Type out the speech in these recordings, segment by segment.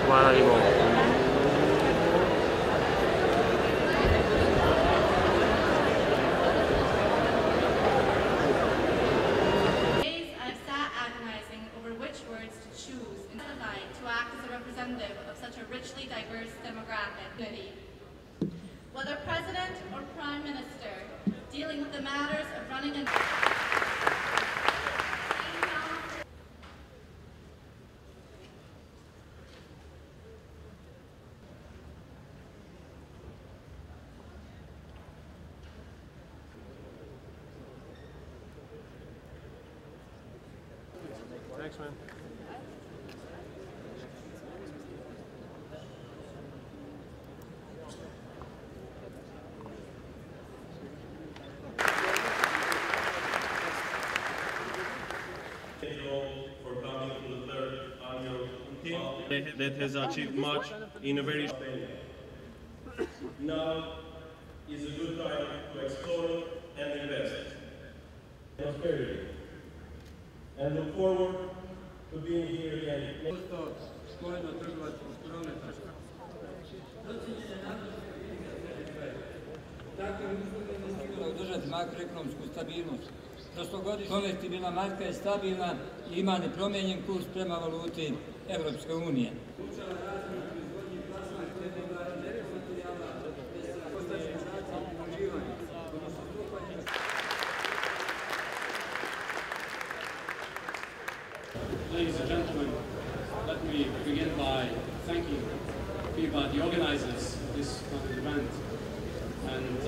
razgovarajmo. Richly diverse demographic. Whether president or prime minister, dealing with the matters of running an Thanks, man. That has achieved much in a very short time. Now is a good time to explore and invest in prosperity. And look forward to being here again. Održati makroekonomsku stabilnost. Prošlogodišnja konvertibilna marka je stabilna i ima nepromijenjen kurs prema valuti Evropske unije. Ladies and gentlemen, let me begin by thanking FIBA, the organizers of this event, and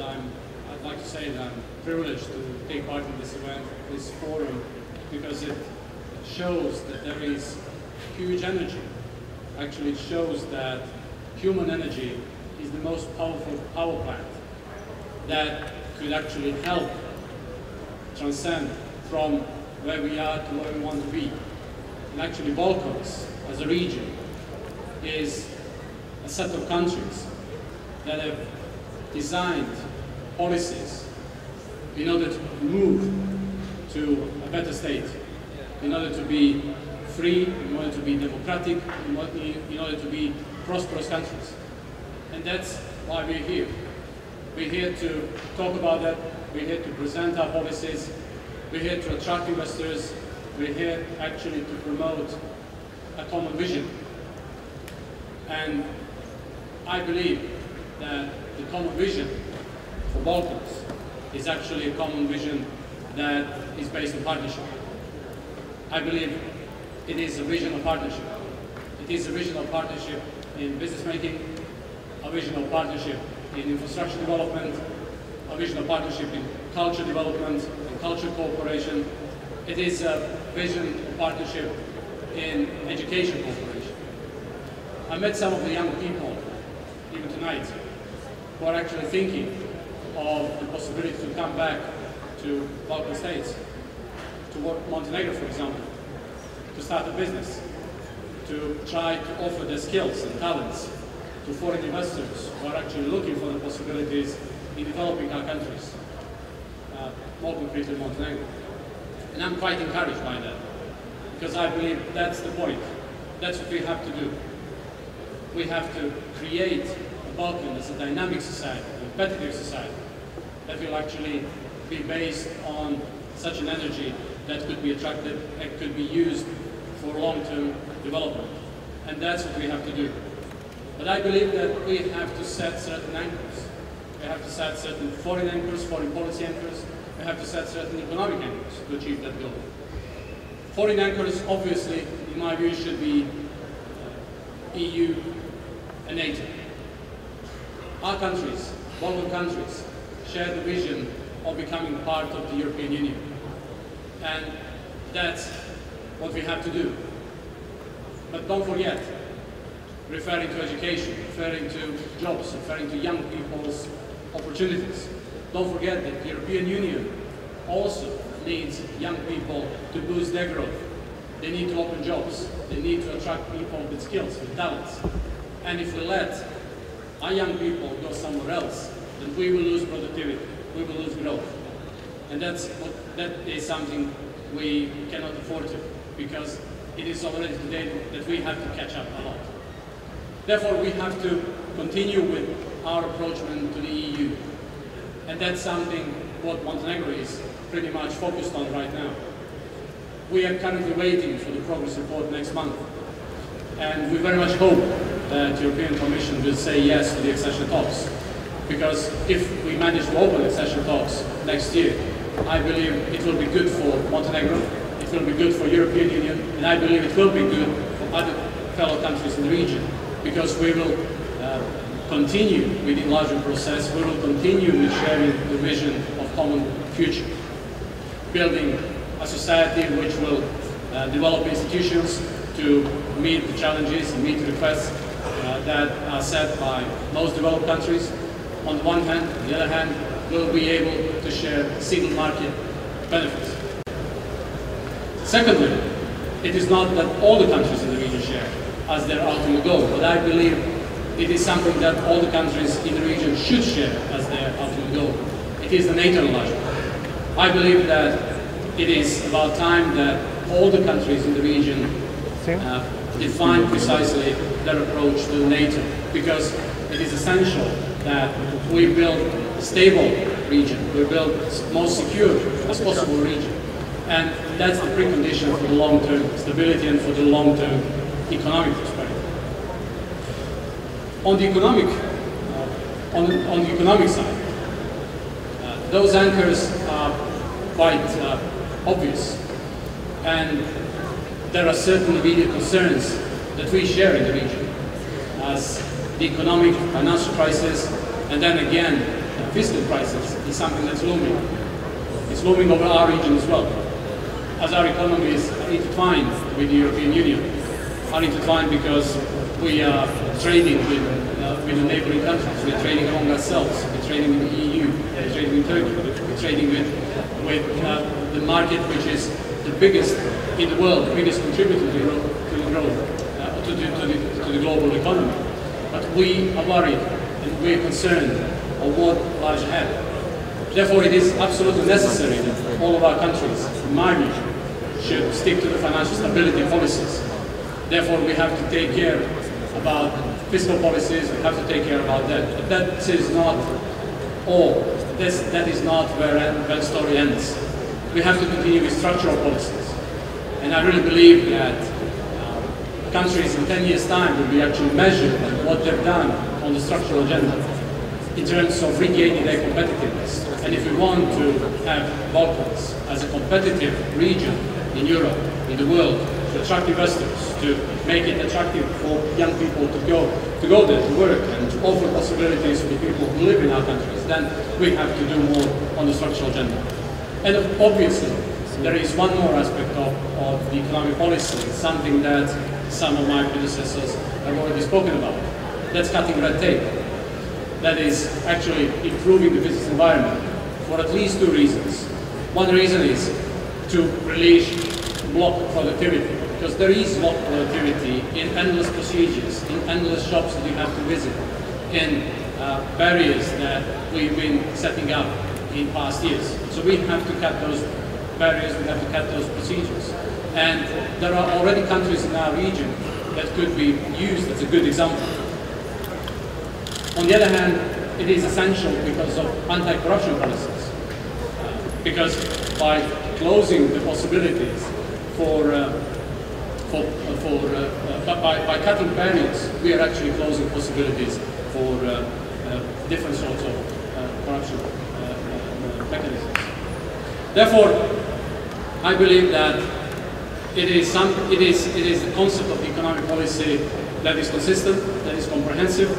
I'd like to say that I'm privileged to take part in this event, this forum, because it shows that there is huge energy. Actually, it shows that human energy is the most powerful power plant that could actually help transcend from where we are to where we want to be. And actually, Balkans, as a region, is a set of countries that have designed policies in order to move to a better state, in order to be free, in order to be democratic, in order to be prosperous countries. And that's why we're here. We're here to talk about that, we're here to present our policies, we're here to attract investors, we're here actually to promote a common vision. And I believe that the common vision for Balkans is actually a common vision that is based on partnership. I believe it is a vision of partnership. It is a vision of partnership in business making, a vision of partnership in infrastructure development, a vision of partnership in culture development and culture cooperation. It is a vision of partnership in education cooperation. I met some of the young people, even tonight, who are actually thinking of the possibility to come back to Balkan states, to Montenegro, for example, to start a business, to try to offer their skills and talents to foreign investors who are actually looking for the possibilities in developing our countries, more concretely Montenegro. And I'm quite encouraged by that, because I believe that's the point. That's what we have to do. We have to create a Balkan as a dynamic society, a competitive society, that will actually be based on such an energy that could be attracted and could be used for long-term development. And that's what we have to do. But I believe that we have to set certain anchors. We have to set certain foreign anchors, foreign policy anchors. We have to set certain economic anchors to achieve that goal. Foreign anchors, obviously, in my view, should be EU and NATO. Our countries, Balkan countries, share the vision of becoming part of the European Union. And that's what we have to do. But don't forget, referring to education, referring to jobs, referring to young people's opportunities, don't forget that the European Union also needs young people to boost their growth. They need to open jobs. They need to attract people with skills, with talents. And if we let our young people go somewhere else, then we will lose productivity, we will lose growth. And that is something we cannot afford to, because it is already today that we have to catch up a lot. Therefore, we have to continue with our approachment to the EU. And that's something what Montenegro is pretty much focused on right now. We are currently waiting for the progress report next month. And we very much hope that the European Commission will say yes to the accession talks. Because if we manage to open accession talks next year, I believe it will be good for Montenegro, it will be good for European Union, and I believe it will be good for other fellow countries in the region, because we will continue with the enlargement process, we will continue with sharing the vision of common future, building a society which will develop institutions to meet the challenges and meet the requests that are set by most developed countries. On the one hand, on the other hand, we'll be able to share single market benefits. Secondly, it is not that all the countries in the region share as their ultimate goal, but I believe it is something that all the countries in the region should share as their ultimate goal. It is the NATO enlargement. I believe that it is about time that all the countries in the region define precisely their approach to NATO, because it is essential that we build a stable region, we build the most secure as possible region. And that's the precondition for the long-term stability and for the long-term economic prosperity. On the economic side, those anchors are quite obvious, and there are certain immediate concerns that we share in the region, as the economic financial crisis, and then again fiscal crisis is something that's looming. It's looming over our region as well, as our economies are intertwined with the European Union, are intertwined because we are trading with the neighboring countries, we're trading among ourselves, we're trading with the EU, we're trading with Turkey, we're trading with the market which is the biggest in the world, the biggest contributor to the growth, to the global economy. But we are worried and we are concerned of what lies ahead. Therefore, it is absolutely necessary that all of our countries, in my region, should stick to the financial stability policies. Therefore, we have to take care about fiscal policies, we have to take care about that. But that is not all. That is not where the story ends. We have to continue with structural policies. And I really believe that countries in 10 years' time will be actually measured on what they've done on the structural agenda in terms of regaining their competitiveness. And if we want to have Balkans as a competitive region in Europe, in the world, to attract investors, to make it attractive for young people to go there to work and to offer possibilities for the people who live in our countries, then we have to do more on the structural agenda. And obviously, there is one more aspect of the economic policy, something that some of my predecessors have already spoken about. That's cutting red tape. That is actually improving the business environment for at least two reasons. One reason is to release block productivity, because there is block productivity in endless procedures, in endless shops that you have to visit, in barriers that we've been setting up in past years. So we have to cut those barriers, we have to cut those procedures. And there are already countries in our region that could be used as a good example. On the other hand, it is essential because of anti-corruption policies. Because by closing the possibilities by cutting barriers, we are actually closing possibilities for different sorts of corruption mechanisms. Therefore, I believe that it is the concept of economic policy that is consistent, that is comprehensive,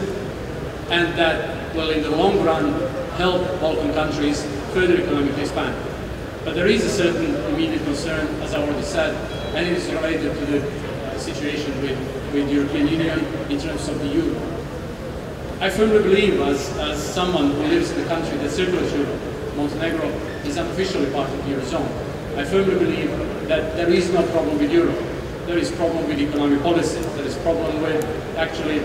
and that will, in the long run, help Balkan countries further economically expand. But there is a certain immediate concern, as I already said, and it is related to the situation with the European Union in terms of the euro. I firmly believe, as someone who lives in the country that circulates Europe, Montenegro is unofficially part of the Eurozone. I firmly believe that there is no problem with euro. There is problem with economic policy. There is problem with actually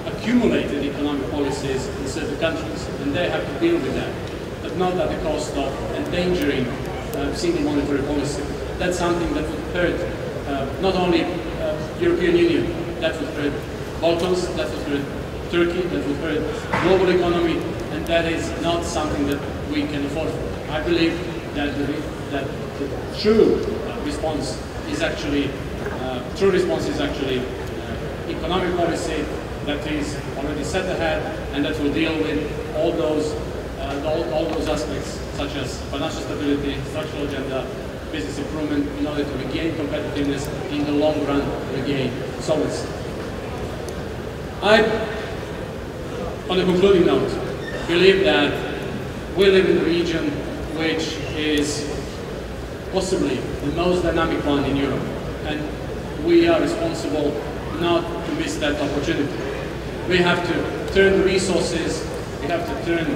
accumulated economic policies in certain countries, and they have to deal with that, but not at the cost of endangering single monetary policy. That's something that would hurt not only European Union, that would hurt Balkans, that will hurt Turkey, that will hurt global economy, and that is not something that we can afford for. I believe that the true response is actually economic policy that is already set ahead and that will deal with all those aspects such as financial stability, structural agenda, business improvement in order to regain competitiveness, in the long run regain solvency. I, on a concluding note, believe that we live in a region which is possibly the most dynamic one in Europe, and we are responsible not to miss that opportunity. We have to turn the resources, we have to turn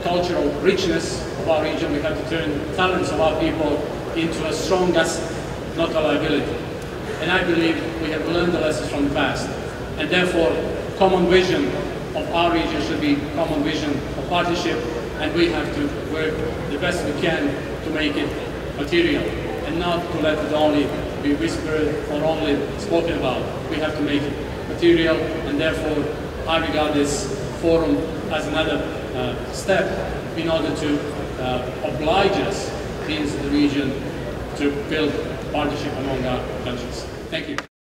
cultural richness of our region, we have to turn talents of our people into a strong asset, not a liability. And I believe we have learned the lessons from the past, and therefore common vision of our region should be common vision of partnership, and we have to work the best we can to make it material and not to let it only be whispered or only spoken about. We have to make it material, and therefore I regard this forum as another step in order to oblige us in the region to build partnership among our countries. Thank you.